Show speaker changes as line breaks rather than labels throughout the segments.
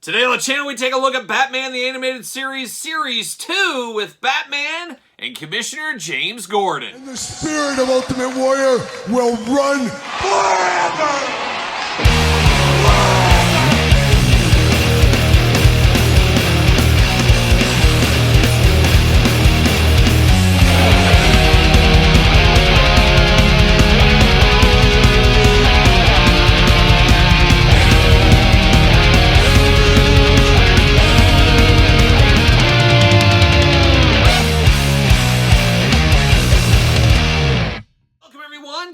Today on the channel, we take a look at Batman the Animated Series, Series 2 with Batman and Commissioner James Gordon.
And the spirit of Ultimate Warrior will run forever!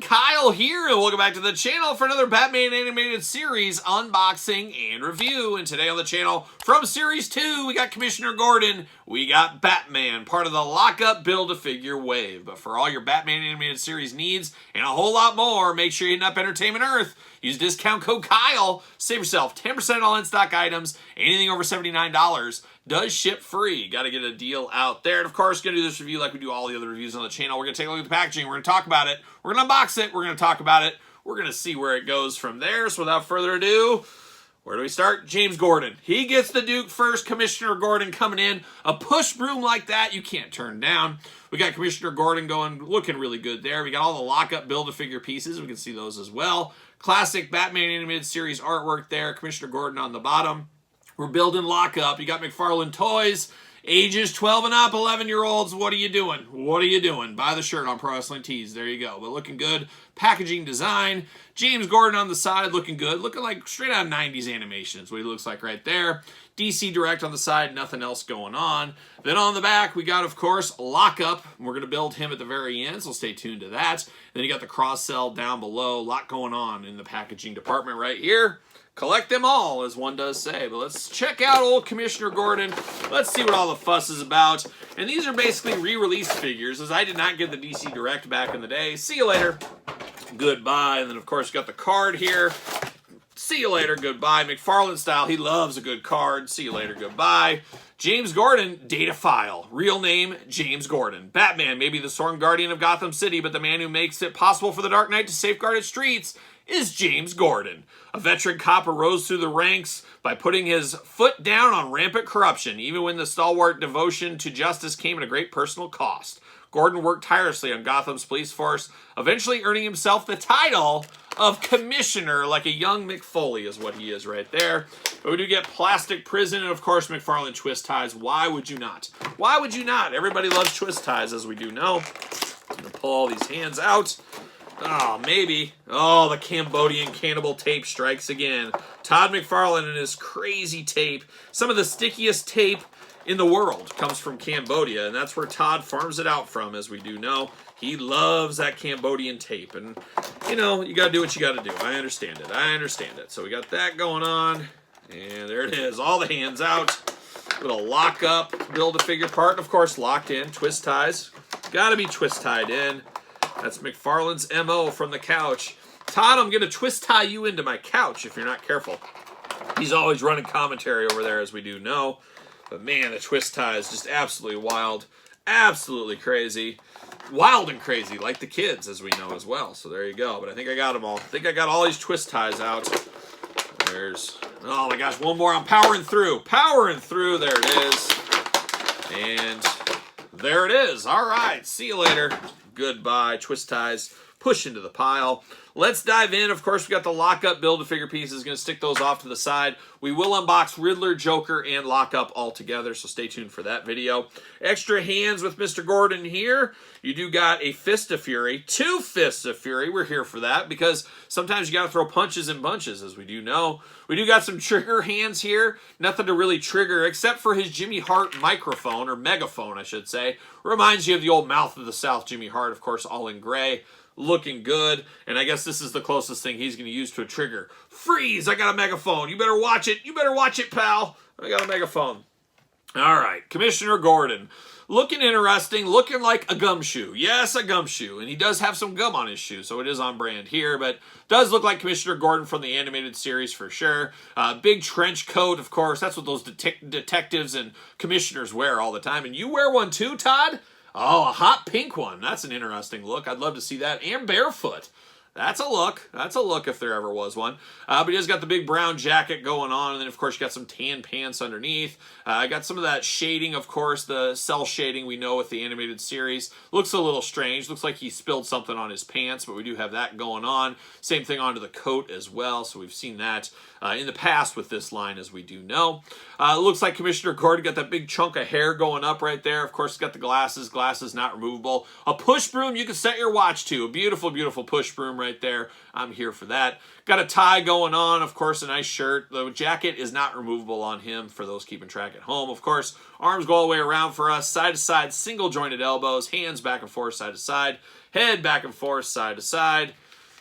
Kyle here, and welcome back to the channel for another Batman Animated Series unboxing and review. And today on the channel, from Series 2, we got Commissioner Gordon, we got Batman, part of the Lockup Build-A-Figure wave. But for all your Batman Animated Series needs, and a whole lot more, make sure you hit up Entertainment Earth. Use discount code KYLE, save yourself 10% on all in-stock items. Anything over $79 does ship free. Got to get a deal out there. And of course, going to do this review like we do all the other reviews on the channel. We're going to take a look at the packaging. We're going to talk about it. We're going to unbox it. We're going to talk about it. We're going to see where it goes from there. So without further ado, where do we start? James Gordon. He gets the Duke first. Commissioner Gordon coming in. A push broom like that you can't turn down. We got Commissioner Gordon going, looking really good there. We got all the Lockup Build-A-Figure pieces. We can see those as well. Classic Batman Animated Series artwork there. Commissioner Gordon on the bottom. We're building Lockup. You got Mcfarlane toys. Ages 12 and up, 11-year-olds. What are you doing? What are you doing? Buy the shirt on Pro Wrestling Tees. There you go. But looking good. Packaging design. James Gordon on the side looking good. Looking like straight out of 90s animation is what he looks like right there. DC Direct on the side. Nothing else going on. Then on the back, we got, of course, Lockup. We're going to build him at the very end, so stay tuned to that. Then you got the cross-sell down below. A lot going on in the packaging department right here. Collect them all, as one does say. But let's check out old Commissioner Gordon. Let's see what all the fuss is about. And these are basically re-released figures, as I did not get the DC Direct back in the day. See you later. Goodbye. And then, of course, you got the card here. See you later. Goodbye. Mcfarlane style. He loves a good card. See you later. Goodbye. James Gordon, data file. Real name, James Gordon. Batman, maybe the sworn guardian of Gotham City, but the man who makes it possible for the Dark Knight to safeguard its streets is James Gordon. A veteran cop who rose through the ranks by putting his foot down on rampant corruption, even when the stalwart devotion to justice came at a great personal cost. Gordon worked tirelessly on Gotham's police force, eventually earning himself the title of Commissioner, like a young McFoley is what he is right there. But we do get plastic prison and, of course, Mcfarlane twist ties. Why would you not? Why would you not? Everybody loves twist ties, as we do know. I'm going to pull all these hands out. Oh, maybe. Oh, the Cambodian cannibal tape strikes again. Todd McFarlane and his crazy tape. Some of the stickiest tape in the world comes from Cambodia, and that's where Todd farms it out from, as we do know. He loves that Cambodian tape, and, you know, you got to do what you got to do. I understand it. I understand it. So we got that going on, and there it is. All the hands out. Little Lockup, Build-A-Figure part, and, of course, locked in. Twist ties. Got to be twist tied in. That's McFarlane's MO from the couch. Todd, I'm going to twist tie you into my couch if you're not careful. He's always running commentary over there, as we do know. But man, the twist tie is just absolutely wild. Absolutely crazy. Wild and crazy, like the kids, as we know as well. So there you go. But I think I got them all. I think I got all these twist ties out. There's, oh my gosh, one more. I'm powering through. Powering through. There it is. And there it is. All right. See you later. Goodbye. Twist ties. Push into the pile. Let's dive in. Of course, we got the Lockup Build-A-Figure pieces. Going to stick those off to the side. We will unbox Riddler, Joker, and Lockup all together, so stay tuned for that video. Extra hands with Mr. Gordon here. You do got a Fist of Fury. 2 Fists of Fury. We're here for that because sometimes you got to throw punches in bunches, as we do know. We do got some trigger hands here. Nothing to really trigger except for his Jimmy Hart microphone, or megaphone, I should say. Reminds you of the old Mouth of the South Jimmy Hart, of course, all in gray. Looking good, and I guess this is the closest thing he's going to use to a trigger. Freeze! I got a megaphone. You better watch it. You better watch it, pal. I got a megaphone. All right, Commissioner Gordon. Looking interesting, looking like a gumshoe. Yes, a gumshoe, and he does have some gum on his shoe, so it is on brand here, but does look like Commissioner Gordon from the animated series for sure. Big trench coat, of course. That's what those detectives and commissioners wear all the time, and you wear one too, Todd? Oh, a hot pink one. That's an interesting look. I'd love to see that. And barefoot. That's a look. That's a look if there ever was one. But he has got the big brown jacket going on, and then, of course, you got some tan pants underneath. I got some of that shading, of course, the cell shading we know with the animated series. Looks a little strange. Looks like he spilled something on his pants, but we do have that going on. Same thing onto the coat as well, so we've seen that in the past with this line, as we do know. Looks like Commissioner Gordon got that big chunk of hair going up right there. Of course, got the glasses. Glasses not removable. A push broom you can set your watch to. A beautiful, beautiful push broom right there. I'm here for that. Got a tie going on, of course, a nice shirt. The jacket is not removable on him for those keeping track at home. Of course, arms go all the way around for us, side to side, single jointed elbows, hands back and forth, side to side, head back and forth, side to side.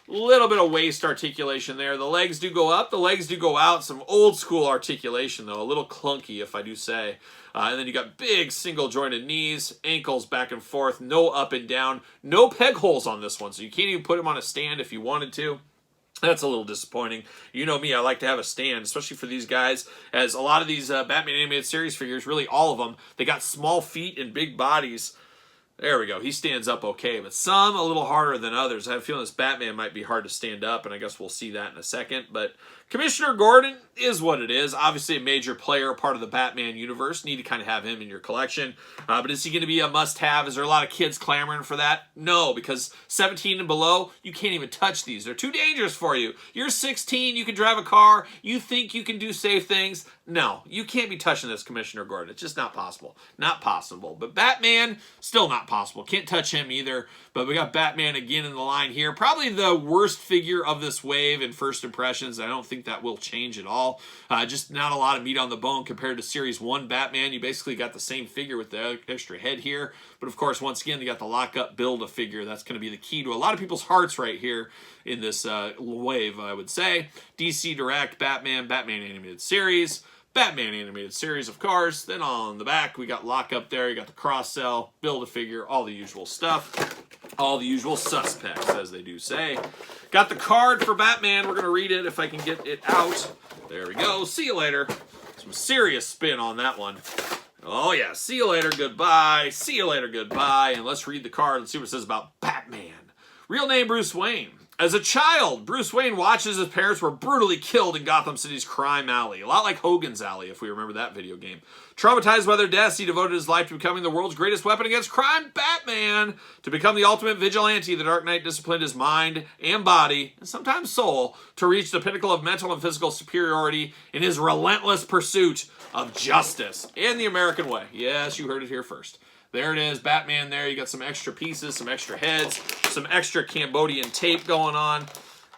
Little bit of waist articulation there. The legs do go up, the legs do go out. Some old school articulation though, a little clunky if I do say. And then you got big single jointed knees, ankles back and forth, no up and down, no peg holes on this one, so you can't even put him on a stand if you wanted to. That's a little disappointing. You know me, I like to have a stand, especially for these guys, as a lot of these Batman Animated Series figures, really all of them, they got small feet and big bodies. There we go. He stands up okay, but some a little harder than others. I have a feeling this Batman might be hard to stand up, and I guess we'll see that in a second. But Commissioner Gordon is what it is. Obviously a major player, part of the Batman universe. Need to kind of have him in your collection. But is he going to be a must-have? Is there a lot of kids clamoring for that? No, because 17 and below, you can't even touch these. They're too dangerous for you. You're 16, you can drive a car, you think you can do safe things. No, you can't be touching this, Commissioner Gordon. It's just not possible. Not possible. But Batman, still not possible. Can't touch him either. But we got Batman again in the line here. Probably the worst figure of this wave in first impressions. I don't think that will change at all. Just not a lot of meat on the bone compared to Series 1 Batman. You basically got the same figure with the extra head here. But of course, once again, you got the lock-up build a figure. That's going to be the key to a lot of people's hearts right here in this wave, I would say. DC Direct, Batman, Batman Animated Series. Batman Animated Series, of course. Then on the back, we got lock-up there. You got the cross-sell, build-a-figure, all the usual stuff. All the usual suspects, as they do say. Got the card for Batman. We're going to read it if I can get it out. There we go. See you later. Some serious spin on that one. Oh, yeah. See you later. Goodbye. See you later. Goodbye. And let's read the card and see what it says about Batman. Real name, Bruce Wayne. As a child, Bruce Wayne watched as his parents were brutally killed in Gotham City's crime alley. A lot like Hogan's Alley, if we remember that video game. Traumatized by their deaths, he devoted his life to becoming the world's greatest weapon against crime, Batman. To become the ultimate vigilante, the Dark Knight disciplined his mind and body, and sometimes soul, to reach the pinnacle of mental and physical superiority in his relentless pursuit of justice and the American way. Yes, you heard it here first. There it is, Batman there. You got some extra pieces, some extra heads, some extra Cambodian tape going on.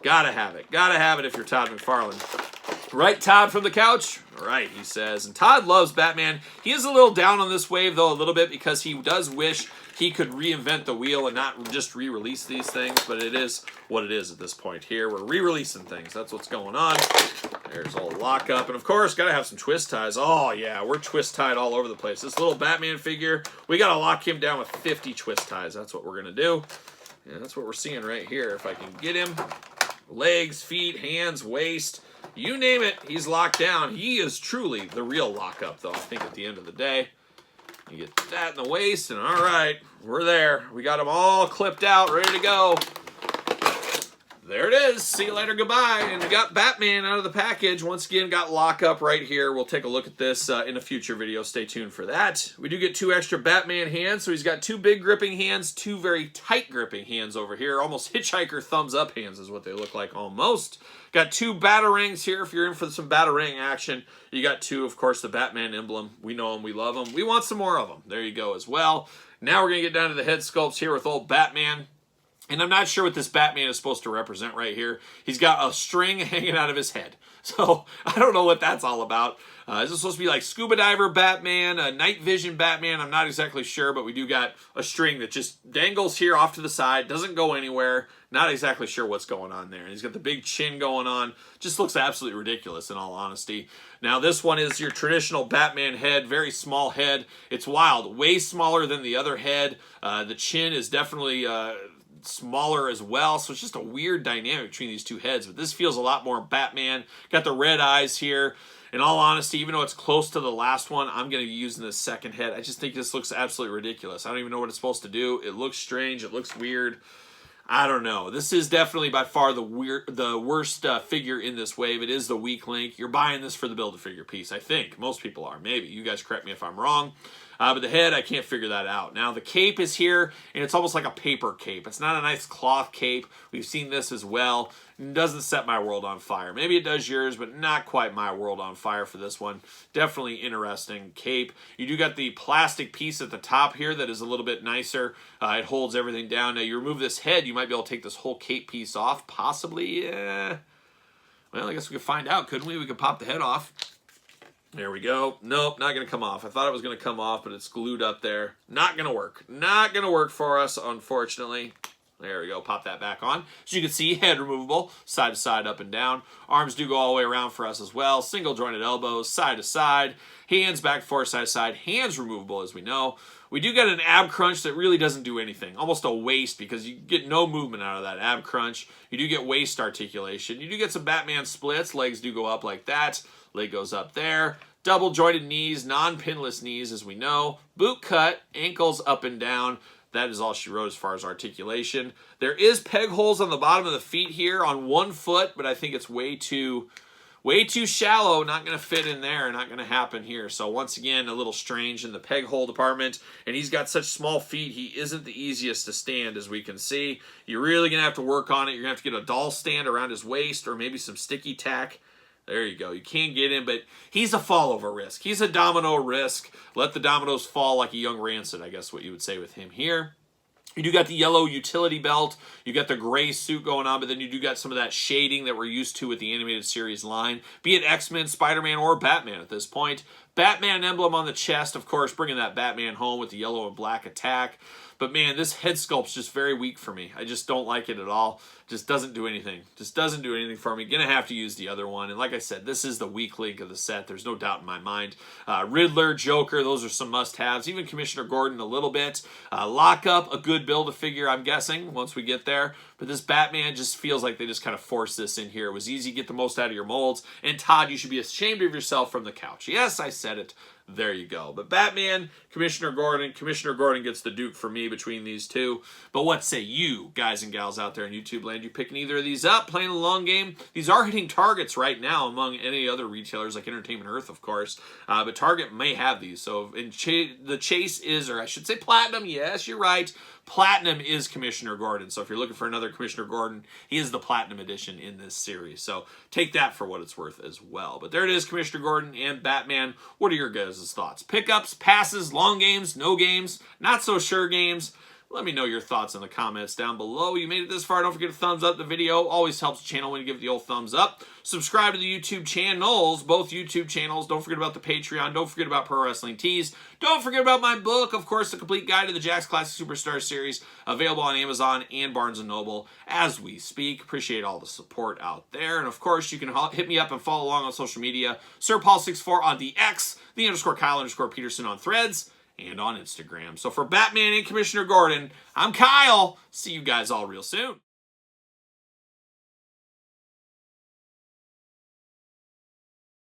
Gotta have it. Gotta have it if you're Todd Mcfarlane. Right, Todd from the couch? Right, he says. And Todd loves Batman. He is a little down on this wave, though, a little bit, because he does wish he could reinvent the wheel and not just re-release these things, but it is what it is at this point here. We're re-releasing things. That's what's going on. There's all lockup. And, of course, got to have some twist ties. Oh, yeah, we're twist tied all over the place. This little Batman figure, we got to lock him down with 50 twist ties. That's what we're going to do. And that's what we're seeing right here. If I can get him, legs, feet, hands, waist, you name it, he's locked down. He is truly the real lockup, though, I think, at the end of the day. You get that in the waist, and all right, we're there. We got them all clipped out, ready to go. There it is. See you later, goodbye. And we got Batman out of the package. Once again, got lockup right here. We'll take a look at this in a future video. Stay tuned for that. We do get 2 extra Batman hands, so he's got 2 big gripping hands, 2 very tight gripping hands over here. Almost hitchhiker thumbs up hands is what they look like almost. Got 2 Batarangs here if you're in for some Batarang action. You got 2, of course, the Batman emblem. We know them, we love them. We want some more of them. There you go as well. Now we're going to get down to the head sculpts here with old Batman. And I'm not sure what this Batman is supposed to represent right here. He's got a string hanging out of his head. So I don't know what that's all about. Is it supposed to be like scuba diver Batman, a night vision Batman? I'm not exactly sure, but we do got a string that just dangles here off to the side, doesn't go anywhere. Not exactly sure what's going on there. And he's got the big chin going on. Just looks absolutely ridiculous in all honesty. Now this one is your traditional Batman head, very small head. It's wild, way smaller than the other head. The chin is definitely smaller as well, so it's just a weird dynamic between these 2 heads, but this feels a lot more Batman. Got the red eyes here. In all honesty, even though it's close to the last one, I'm going to be using this second head. I just think this looks absolutely ridiculous. I don't even know what it's supposed to do. It looks strange. It looks weird. I don't know. This is definitely by far the worst figure in this wave. It is the weak link. You're buying this for the Build-A-Figure piece, I think. Most people are. Maybe. You guys correct me if I'm wrong. But the head, I can't figure that out. Now, the cape is here, and it's almost like a paper cape. It's not a nice cloth cape. We've seen this as well. It doesn't set my world on fire. Maybe it does yours, but not quite my world on fire for this one. Definitely interesting cape. You do got the plastic piece at the top here that is a little bit nicer. It holds everything down. Now, you remove this head, you might be able to take this whole cape piece off. Possibly, well, I guess we could find out, couldn't we? We could pop the head off. There we go. Nope, not going to come off. I thought it was going to come off, but it's glued up there. Not going to work. Not going to work for us, unfortunately. There we go. Pop that back on. So you can see, head removable, side to side, up and down. Arms do go all the way around for us as well. Single jointed elbows, side to side. Hands back, forth, side to side. Hands removable, as we know. We do get an ab crunch that really doesn't do anything. Almost a waist, because you get no movement out of that ab crunch. You do get waist articulation. You do get some Batman splits. Legs do go up like that. Leg goes up there. Double jointed knees, non-pinless knees, as we know. Boot cut, ankles up and down. That is all she wrote as far as articulation. There is peg holes on the bottom of the feet here on one foot, but I think it's way too shallow. Not going to fit in there. Not going to happen here. So once again, a little strange in the peg hole department. And he's got such small feet, he isn't the easiest to stand, as we can see. You're really going to have to work on it. You're going to have to get a doll stand around his waist or maybe some sticky tack. There you go. You can't get in, but he's a fall over risk. He's a domino risk. Let the dominoes fall like a young Rancid, I guess what you would say with him here. You do got the yellow utility belt. You got the gray suit going on, but then you do got some of that shading that we're used to with the animated series line. Be it X-Men, Spider-Man, or Batman at this point. Batman emblem on the chest, of course, bringing that Batman home with the yellow and black attack. But man, this head sculpt's just very weak for me. I just don't like it at all. Just doesn't do anything. Just doesn't do anything for me. Gonna have to use the other one. And like I said, this is the weak link of the set. There's no doubt in my mind. Riddler, Joker, those are some must-haves. Even Commissioner Gordon a little bit. Lockup, a good Build-A-Figure, I'm guessing, once we get there. But this Batman just feels like they just kind of forced this in here. It was easy to get the most out of your molds. And Todd, you should be ashamed of yourself from the couch. Yes, I said it. There you go. But Batman, Commissioner Gordon gets the Duke for me between these two. But what say you, guys and gals out there in YouTube land? You picking either of these up, playing the long game? These are hitting targets right now among any other retailers like Entertainment Earth, of course. But Target may have these. So the chase is, or I should say Platinum. Yes, you're right. Platinum is Commissioner Gordon. So if you're looking for another Commissioner Gordon, he is the Platinum edition in this series. So take that for what it's worth as well. But there it is, Commissioner Gordon and Batman. What are your guys' thoughts? Pickups, passes, long games, no games, not so sure games? Let me know your thoughts in the comments down below. You made it this far, don't forget to thumbs up the video. Always helps the channel when you give it the old thumbs up. Subscribe to the YouTube channels, both YouTube channels. Don't forget about the Patreon. Don't forget about Pro Wrestling Tees. Don't forget about my book, of course, the complete guide to the Jakks Classic Superstar Series, available on Amazon and Barnes & Noble as we speak. Appreciate all the support out there. And of course, you can hit me up and follow along on social media. SirPaul64 on the X, the _Kyle_Peterson on Threads, and on Instagram. So for Batman and Commissioner Gordon, I'm Kyle. See you guys all real soon.